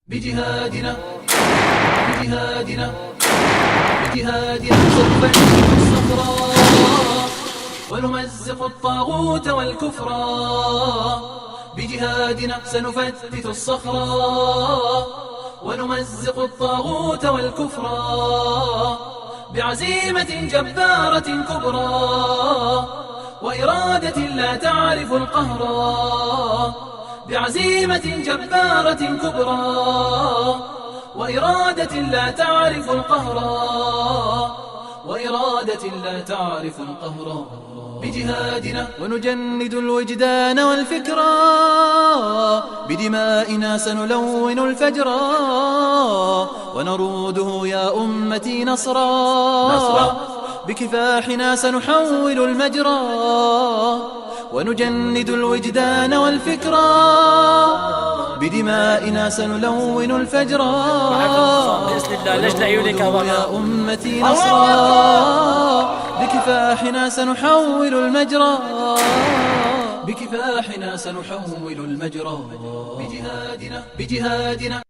بجهادنا بجهادنا بجهادنا سوف نهزم الصخرة ونمزق الطاغوت والكفر. بجهادنا سنفتت الصخرة ونمزق الطاغوت والكفر. بعزيمة جبارة كبرى وإرادة لا تعرف القهر. بعزيمة جبارة كبرى وإرادة لا تعرف القهر. وإرادة لا تعرف القهر. بجهادنا ونجند الوجدان والفكرة، بدمائنا سنلون الفجر ونروده يا أمتي نصرا. بكفاحنا سنحول المجرى ونجند الوجدان والفكرة، بدمائنا سنلون الفجر يا أمتي نصرا. بكفاحنا سنحول المجرى، بكفاحنا سنحول المجرى. بجهادنا